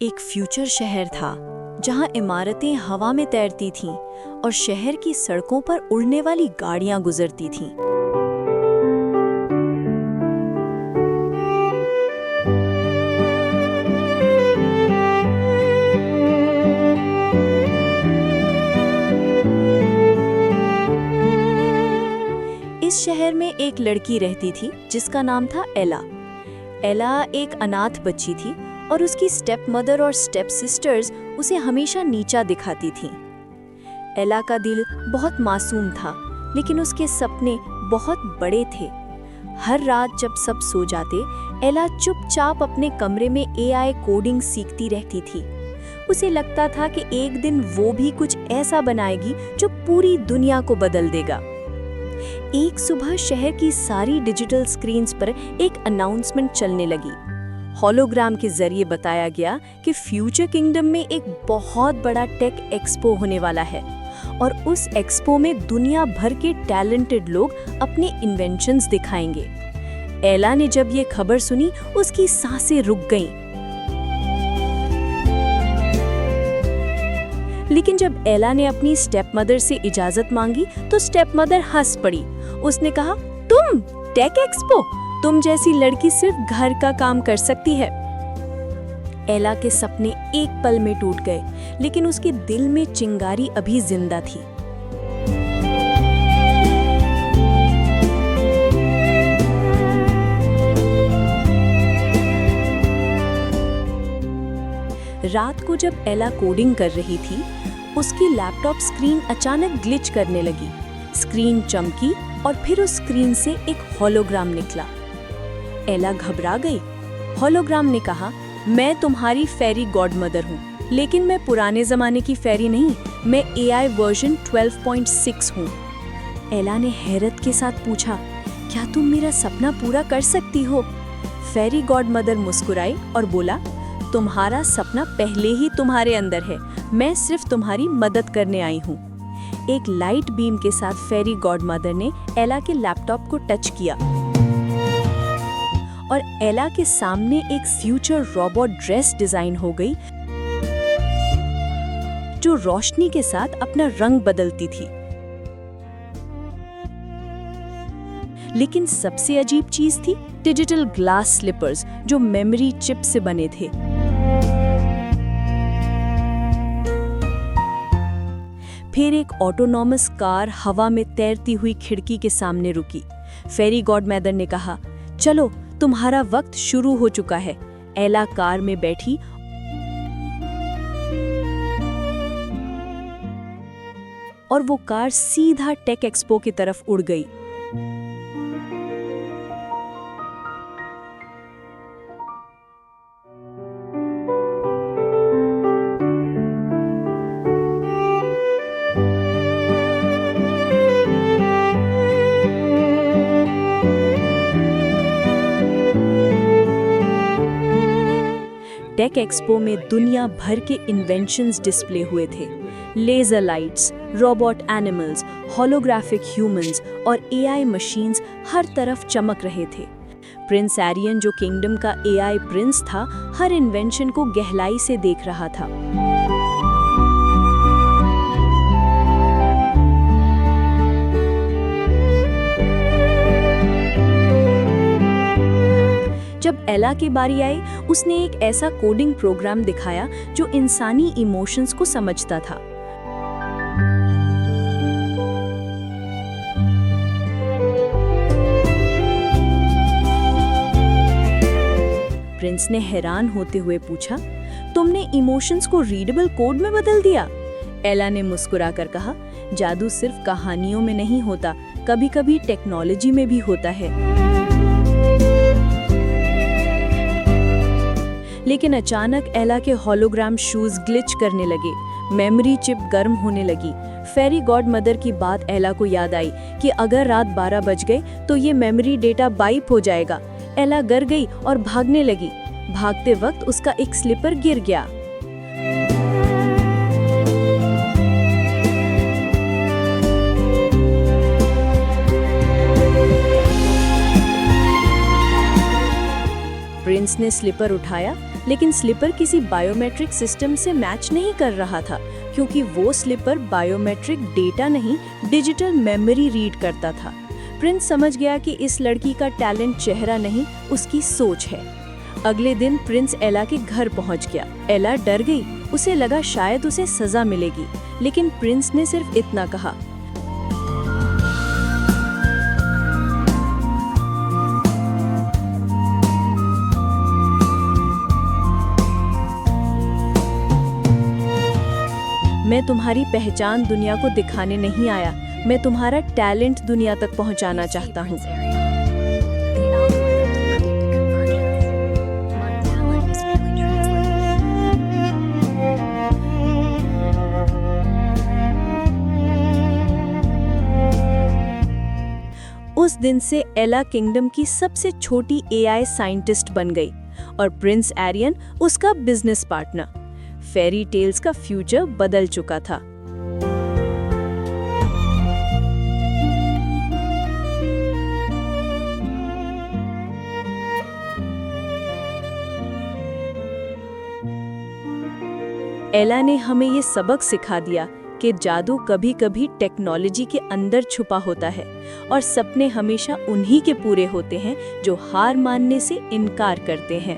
एक फ्यूचर शहर था जहां इमारतें हवा में तैरती थीं और शहर की सड़कों पर उड़ने वाली गाड़ियां गुजरती थीं। इस शहर में एक लड़की रहती थी जिसका नाम था एला। एला एक अनाथ बच्ची थी और उसकी स्टेप मदर और स्टेप सिस्टर्स उसे हमेशा नीचा दिखाती थीं। एला का दिल बहुत मासूम था, लेकिन उसके सपने बहुत बड़े थे। हर रात जब सब सो जाते, एला चुपचाप अपने कमरे में एआई कोडिंग सीखती रहती थी। उसे लगता था कि एक दिन वो भी कुछ ऐसा बनाएगी जो पूरी दुनिया को बदल देगा। एक सुबह शहर की सारी डिजिटल स्क्रीन्स पर एक अनाउंसमेंट चलने लगी। होलोग्राम के जरिए बताया गया कि फ्यूचर किंगडम में एक बहुत बड़ा टेक एक्सपो होने वाला है और उस एक्सपो में दुनिया भर के टैलेंटेड लोग अपने इन्वेंशंस दिखाएंगे। एला ने जब ये खबर सुनी, उसकी सांसें रुक गईं। लेकिन जब एला ने अपनी स्टेप मदर से इजाजत मांगी तो स्टेप मदर हंस पड़ी। उसने कहा, तुम टेक एक्सपो? तुम जैसी लड़की सिर्फ घर का काम कर सकती है। एला के सपने एक पल में टूट गए, लेकिन उसके दिल में चिंगारी अभी जिंदा थी। रात को जब एला कोडिंग कर रही थी, उसकी लैपटॉप स्क्रीन अचानक ग्लिच करने लगी। स्क्रीन चमकी और फिर उस स्क्रीन से एक होलोग्राम निकला। एला घबरा गई। होलोग्राम ने कहा, मैं तुम्हारी फेरी गॉड मदर हूँ, लेकिन मैं पुराने जमाने की फेरी नहीं, मैं एआई वर्जन 12.6 हूँ। एला ने हैरत के साथ पूछा, क्या तुम मेरा सपना पूरा कर सकती हो? फेरी गॉड मदर मुस्कुराई और बोला, तुम्हारा सपना पहले ही तुम्हारे अंदर है, मैं सिर्फ तुम्हारी मदद करने आई हूँ। एक लाइट बीम के साथ फेरी गॉड मदर ने एला के लैपटॉप को टच किया और एला के सामने एक फ्यूचर रोबोट ड्रेस डिजाइन हो गई जो रोशनी के साथ अपना रंग बदलती थी। लेकिन सबसे अजीब चीज थी डिजिटल ग्लास स्लीपर्स जो मेमोरी चिप से बने थे। फिर एक ऑटोनॉमस कार हवा में तैरती हुई खिड़की के सामने रुकी। फेरी गॉड मदर ने कहा, चलो तुम्हारा वक्त शुरू हो चुका है। एला कार में बैठी और वो कार सीधा टेक एक्सपो की तरफ उड़ गई। टेक एक्सपो में दुनिया भर के इन्वेंशंस डिस्प्ले हुए थे। Laser lights, robot animals, holographic humans और एआई मशीन्स हर तरफ चमक रहे थे। प्रिंस एरियन, जो किंगडम का एआई प्रिंस था, हर इन्वेंशन को गहराई से देख रहा था। जब एला की बारी आई, उसने एक ऐसा कोडिंग प्रोग्राम दिखाया जो इंसानी इमोशंस को समझता था। प्रिंस ने हैरान होते हुए पूछा, तुमने इमोशंस को रीडेबल कोड में बदल दिया? एला ने मुस्कुराकर कहा, जादू सिर्फ कहानियों में नहीं होता, कभी-कभी टेक्नोलॉजी में भी होता है। लेकिन अचानक एला के होलोग्राम शूज ग्लिच करने लगे, मेमोरी चिप गर्म होने लगी। फेरी गॉड मदर की बात एला को याद आई कि अगर रात 12 बज गए तो ये मेमोरी डेटा वाइप हो जाएगा। एला डर गई और भागने लगी। भागते वक्त उसका एक स्लीपर गिर गया। प्रिंस ने स्लीपर उठाया, लेकिन स्लिपर किसी बायोमेट्रिक सिस्टम से मैच नहीं कर रहा था, क्योंकि वो स्लिपर बायोमेट्रिक डेटा नहीं, डिजिटल मेमोरी रीड करता था। प्रिंस समझ गया कि इस लड़की का टैलेंट चेहरा नहीं, उसकी सोच है। अगले दिन प्रिंस एला के घर पहुंच गया। एला डर गई, उसे लगा शायद उसे सजा मिलेगी, लेकिन प्रिंस ने सिर्फ इतना कहा, मैं तुम्हारी पहचान दुनिया को दिखाने नहीं आया, मैं तुम्हारा टैलेंट दुनिया तक पहुंचाना चाहता हूं। उस दिन से एला किंगडम की सबसे छोटी एआई साइंटिस्ट बन गई और प्रिंस एरियन उसका बिजनेस पार्टनर। फेरी टेल्स का फ्यूचर बदल चुका था। एला ने हमें ये सबक सिखा दिया कि जादू कभी-कभी टेक्नोलॉजी के अंदर छुपा होता है और सपने हमेशा उन्हीं के पूरे होते हैं जो हार मानने से इनकार करते हैं।